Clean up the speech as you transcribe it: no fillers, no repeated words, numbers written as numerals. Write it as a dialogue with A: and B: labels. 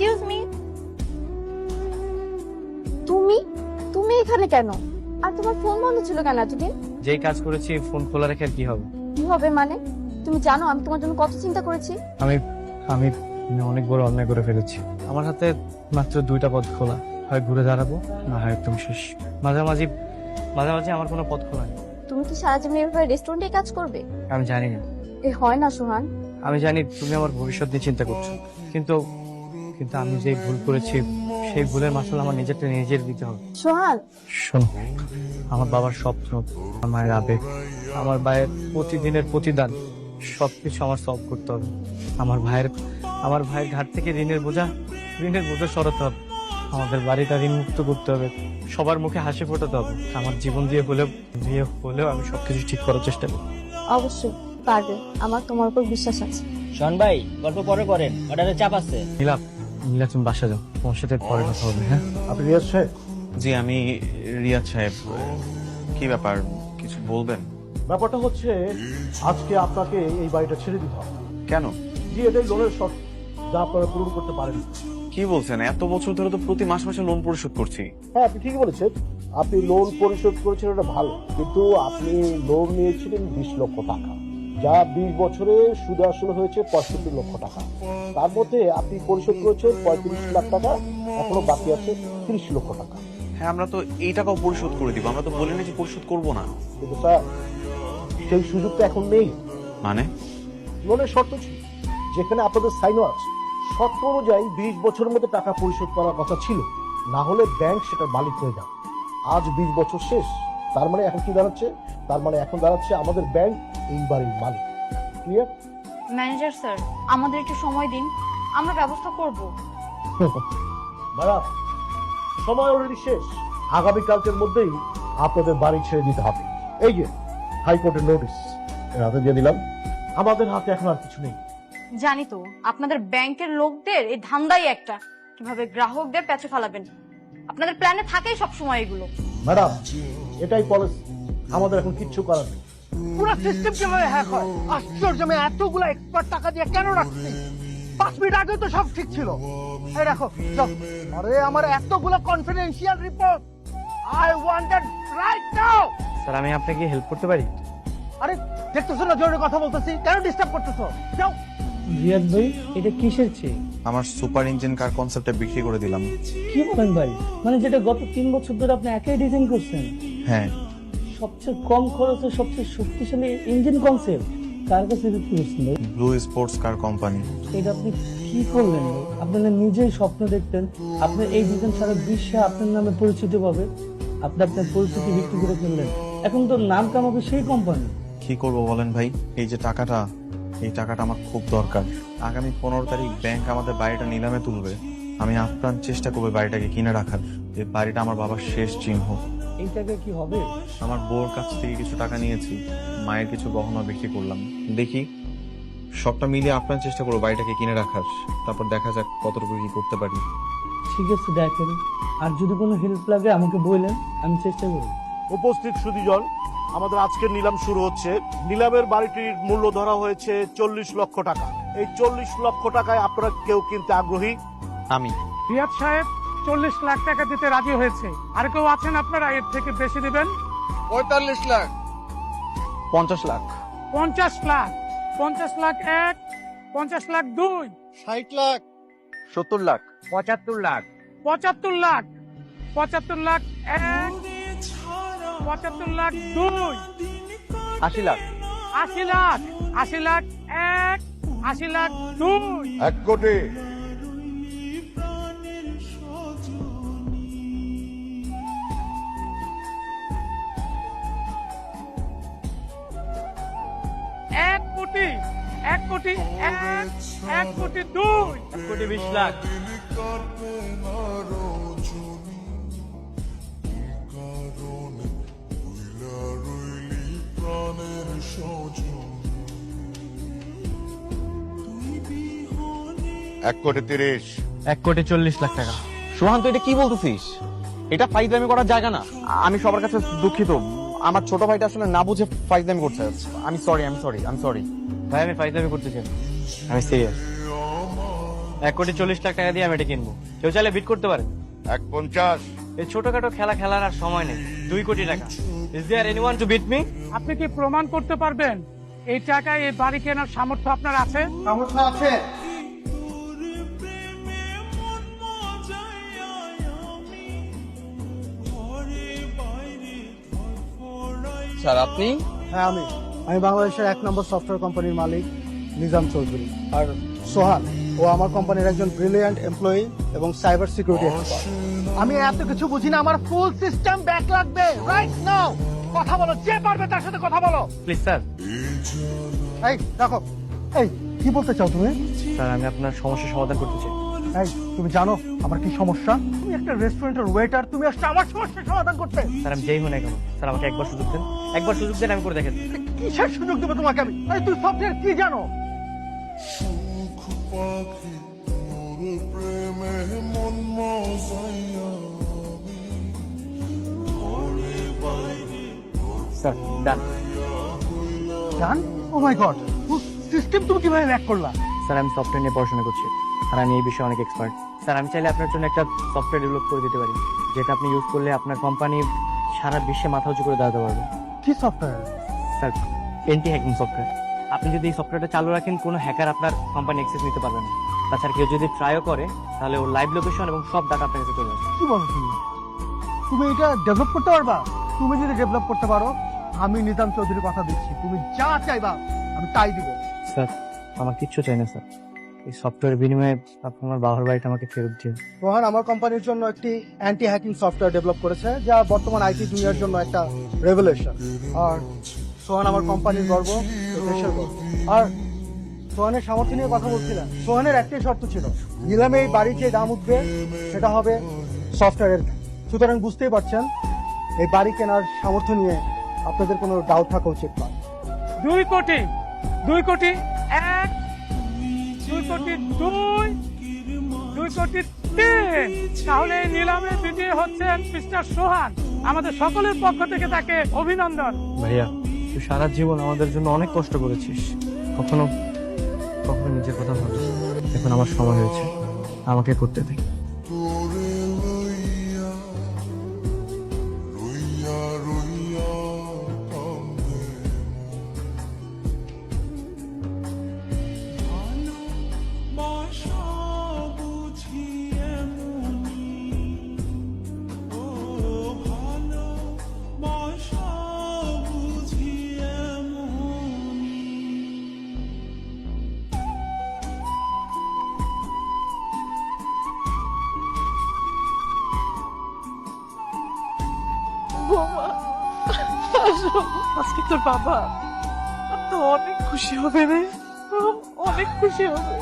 A: Excuse me, তুমি তুমি এখানে কেন? আর তোমার ফোন বন্ধ ছিল কেন এতদিন?
B: যেই কাজ করেছি ফোন খোলা রেখে আর কি হবে?
A: কি হবে মানে? তুমি জানো আমি তোমার জন্য কত চিন্তা করেছি।
B: আমি আমি অনেক বড় অন্যায় করে ফেলেছি। আমার হাতে মাত্র দুইটা পথ খোলা, হয় ঘুরে দাঁড়াবো না হয় একদম শেষ। মাঝামাঝি মাঝামাঝি আমার কোনো পথ খোলা নেই।
A: তুমি কি সারা জীবন এভাবে রেস্টুরেন্টে কাজ করবে?
B: আমি জানি না।
A: এ হয় না সোহান।
B: আমি জানি তুমি আমার ভবিষ্যৎ নিয়ে চিন্তা করছো, কিন্তু কিন্তু আমি যে ভুল করেছি সেই ভুলের মাসুল আমার নিজেরটা নিজের দিতে হবে।
A: সোহান,
B: শোনো, আমার বাবার স্বপ্ন, আমার মায়ের আবেগ, আমার ভাইয়ের প্রতিদিনের প্রতিদান সবকিছু আমার সলভ করতে হবে। আমার ভাইয়ের ঘাট থেকে ঋণের বোঝা সরাতে হবে। আমাদের বাড়িটা ঋণ মুক্ত করতে হবে। সবার মুখে হাসি ফোটাতে হবে। আমার জীবন দিয়ে হলেও আমি সবকিছু ঠিক করার চেষ্টা করি।
A: অবশ্যই পারবে, আমার তোমার উপর বিশ্বাস আছে।
C: শোন ভাই, গল্প পরে করেন, অর্ডারে চাপ আছে।
B: নীলা, তুমি বাসা যাও, তোমার সাথে পরে কথা হবে। হ্যাঁ,
D: আপনি রিয়াজ সাহেব?
E: জি, আমি রিয়াদ সাহেব। কি ব্যাপার, কিছু বলবেন?
D: ব্যাপারটা হচ্ছে আজকে আপনাকে এই বাড়িটা ছেড়ে দিতে হবে।
E: কেন?
D: জি, এটাই লোনের শর্ত, যা আপনারা পূরণ করতে পারেন।
E: কি বলছেন? এত বছর ধরে তো প্রতি মাসে লোন পরিশোধ করছি।
D: হ্যাঁ, আপনি ঠিকই বলেছেন। আপনি লোন পরিশোধ করেছেন, এটা ভালো, কিন্তু আপনি লোন নিয়েছিলেন 20 লক্ষ টাকা, যা 20 বছরে সুদ আসল হয়েছে 65 লক্ষ টাকা। তার মধ্যে আপনি পরিশোধ করেছেন 35 লাখ টাকা, এখনো বাকি আছে 30 লক্ষ টাকা।
E: হ্যাঁ, আমরা তো এই টাকাও পরিশোধ করে দিব। আমরা তো বলিনি যে পরিশোধ করব না।
D: কিন্তু স্যার, সেই সুযোগটা এখন নেই।
E: মানে?
D: লোনের শর্ত ছিল, যেখানে আপনাদের সাইনও আছে। শর্ত অনুযায়ী 20 বছরের মধ্যে টাকা পরিশোধ করার কথা ছিল, না হলে ব্যাংক সেটার মালিক হয়ে যাবে। আজ 20 বছর শেষ, তার মানে এখন কি দাঁড়াচ্ছে? তার মানে এখন দাঁড়াচ্ছে আমাদের ব্যাংক এই বাড়ির মালিক। ক্লিয়ার?
A: ম্যানেজার স্যার, আমাদের একটু সময় দিন, আমরা ব্যবস্থা করব।
D: ম্যাডাম, সময় অলরেডি শেষ। আগামীকালকের মধ্যেই আপনাদের বাড়ি ছেড়ে দিতে হবে। এই যে হাইকোর্টের নোটিশ হাতে দিয়ে দিলাম। আমাদের হাতে এখন আর কিছু নেই।
A: জানি তো আপনাদের ব্যাংকের লোকদের এই ধান্দাই একটা, কিভাবে গ্রাহকদের পেছে ফেলাবেন। আপনাদের প্ল্যানে থাকেই সব সময় এগুলো।
D: ম্যাডাম, এটাই পলিসি, আমাদের এখন কিচ্ছু করার নেই।
F: পুরো সিস্টেম কিভাবে হ্যাক হয়? আশ্চর্য, আমি এতগুলো এক্সপার্ট টাকা দিয়ে কেন রাখছি? 5 মিনিট আগে তো সব ঠিক ছিল। এই দেখো, যাও। আরে আমার এতগুলো confidential report, I want that right now.
B: Sir, আমি আপনাকে হেল্প করতে পারি?
F: আরে দেখতেছো না জরুরি কথা বলতেছি, কেন ডিস্টার্ব করতেছো? যাও।
C: রিয়াদ ভাই, এটা কিসের চেয়ে?
E: আমার সুপার ইঞ্জিন কার কনসেপ্টে বিক্রি করে দিলাম।
C: কি বলেন ভাই? মানে যেটা গত 3 বছর ধরে আপনি একাই ডিজাইন করছেন?
E: হ্যাঁ।
C: সবচেয়ে কম খরচে সবচেয়ে শক্তিশালী ইঞ্জিন কনসেপ্ট কার কাছে বিক্রি করছেন ভাই?
E: Blue sports car company.
C: এটা আপনি কি করলেন ভাই? আপনি না নিজেই স্বপ্ন দেখতেন আপনার এই ডিজাইন সারা বিশ্বে আপনার নামে পরিচিতি পাবে, আপনি আপনার পরিচিতি বিক্রি করে ফেললেন। এখন তো নাম কামাবে সেই কোম্পানি।
E: কি করব বলেন ভাই? এই যে টাকাটা, এই টাকাটা আমার খুব দরকার। আগামী 15 তারিখ ব্যাংক আমাদের বাড়িটা নিলামে তুলবে। আমি আপ্রাণ চেষ্টা করবো বাড়িটাকে কিনে রাখার। এই বাড়িটা আমার বাবার শেষ চিহ্ন।
C: এই টাকা কি হবে?
E: আমার বউর কাছ থেকে কিছু টাকা নিয়েছি, মায়ের কিছু গহনা বিক্রি করলাম। দেখি সবটা মিলিয়ে আপ্রাণ চেষ্টা করবো বাড়িটাকে কিনে রাখার। তারপর দেখা যাক কতটুকু কি করতে পারি।
C: ঠিক আছে, দেখেন, আর যদি কোনো হেল্প লাগে আমাকে বললেন, আমি চেষ্টা করব।
D: উপস্থিত সুধীজন, আমাদের আজকের নিলাম শুরু হচ্ছে। নিলামের বাড়িটির মূল্য ধরা হয়েছে 40 লক্ষ টাকা। এই 40 লক্ষ টাকায় আপনারা কেউ কিনতে আগ্রহী?
E: আমি
F: রিয়াদ সাহেব 40 লাখ টাকা দিতে রাজি হয়েছে। আর কেউ আছেন আপনারা এর থেকে বেশি দিবেন?
E: 45 লাখ। 50 লাখ।
F: 50 লাখ। 50 লাখ 1, 50 লাখ 2,
D: 60 লাখ।
E: 70 লাখ।
F: 75 লাখ। 75 লাখ। 75 লাখ 1, 75 লাখ 2,
E: 80 লাখ।
F: 80 লাখ। 80 লাখ 1, 80 লাখ 2,
D: 1 কোটি।
F: এক কোটি। 1 কোটি 1, 1 কোটি 2,
B: 1 কোটি 20 লাখ।
D: এক কোটি 30।
B: 1 কোটি 40 লাখ টাকা।
E: সোহান, তো এটা কি বলতেছিস? এটা ফাইজলামি করার জায়গা না। আমি সবার কাছে দুঃখিত। আমার ছোট ভাইটা আসলে না বুঝে ফাইজলামি করছে। আমি সরি।
B: ভাই, আমি ফাইজলামি করতে চাই, আমি সিরিয়াস। 1,40,00,000 টাকা দিয়ে আমি এটা কিনবো। কেউ চাইলে বিট করতে পারে।
G: 150।
B: এই ছোটখাটো খেলা খেলার আর সময় নেই। 2 কোটি টাকা। Is there anyone to beat me?
H: আপনি কি প্রমাণ করতে পারবেন এই টাকায় এই বাড়ি কেনার সামর্থ্য আপনার আছে?
F: সামর্থ্য আছে।
B: স্যার আপনি?
F: হ্যাঁ আমি বাংলাদেশের 1 নম্বর সফটওয়্যার কোম্পানির মালিক নিজাম চৌধুরী। আর সোহান ও আমার কোম্পানির একজন ব্রিলিয়ান্ট এমপ্লয়ি এবং সাইবার সিকিউরিটি এক্সপার্ট। আমি এত কিছু বুঝি না, আমার ফুল সিস্টেম ব্যাক লাগবে রাইট নাও। কথা বলো, যে পারবে তার সাথে কথা বলো।
B: Please sir.
F: এই দেখো, এই কি বলতে চাও তুমি?
B: স্যার আমি আপনার সমস্যার সমাধান করতে চাই।
F: এই তুমি জানো আমার কি সমস্যা? তুমি একটা রেস্টুরেন্টের ওয়েটার, তুমি আসলে আমার সমস্যার সমাধান করতে।
B: স্যার আমি যেই হই না কেন, স্যার আমাকে একবার সুযোগ দেন। একবার সুযোগ দেন, আমি করে দেখেন।
F: কিসের সুযোগ দেবো তোমাকে আমি? আরে তুই সফটওয়্যার কি জানো?
B: স্যার ডান।
F: জান, ও মাই গড, সিস্টেম তুমি কিভাবে হ্যাক করলা?
B: স্যার আমি সফটওয়্যার নিয়ে পড়াশোনা করছি আর আমি এই বিষয়ে অনেক এক্সপার্ট। স্যার আমি চাইলে আপনার জন্য একটা সফটওয়্যার ডেভেলপ করে দিতে পারি, যেটা আপনি ইউজ করলে আপনার কোম্পানি সারা বিশ্বে মাথা উঁচু করে দাঁড়াতে পারবে।
F: কি software?
B: Sir anti hacking software. আপনি যদি এই সফটওয়্যারটা চালু রাখেন, কোনো হ্যাকার আপনার কোম্পানি অ্যাক্সেস নিতে পারবে না। তাছাড়া কেউ যদি ট্রাইও করে, তাহলে ওর লাইভ লোকেশন এবং সব ডাটা আপনার কাছে চলে আসবে।
F: কি বলো তুমি? তুমি এটা ডেভেলপ করতে পারবা? তুমি যদি ডেভেলপ করতে পারো, আমি নিজাম চৌধুরীর কথা দিচ্ছি, তুমি যা চাইবা আমি তাই দিব।
B: স্যার আমার কিচ্ছু চাই না স্যার, এই সফটওয়্যার বিনিময়ে আপনি আমার বাবার বাড়িটা আমাকে ফেরত দিন।
F: রোহান আমার কোম্পানির জন্য একটি অ্যান্টি হ্যাকিং সফটওয়্যার ডেভেলপ করেছে, যা বর্তমান আইটি দুনিয়ার জন্য একটা রেভলিউশন। আর সোহান আমার কোম্পানির গর্ব, দেশের গর্ব। আর সোহানের সামর্থ্য নিয়ে কথা বলছিলাম। সোহানের একটাই শর্ত ছিল, নিলামে এই বাড়ির যে দাম উঠবে সেটা হবে সফটওয়্যারের। সুতরাং বুঝতেই পারছেন, এই বাড়ি কেনার সামর্থ্য নিয়ে আপনাদের কোনো ডাউট থাকা উচিত নয়।
H: 2 কোটি, 2 কোটি 1, 2 কোটি 2, 2 কোটি 3। তাহলে এই নিলামে বিজয়ী হচ্ছেন মিস্টার সোহান। আমাদের সকলের পক্ষ থেকে তাকে অভিনন্দন।
B: ভাইয়া তুই সারা জীবন আমাদের জন্য অনেক কষ্ট করেছিস, কখনো কখনো নিজের কথা ভাবিস। এখন আমার সময় হয়েছে, আমাকে করতে দে।
H: আজকে তোর বাবা তো অনেক খুশি হবে রে, অনেক খুশি হবে।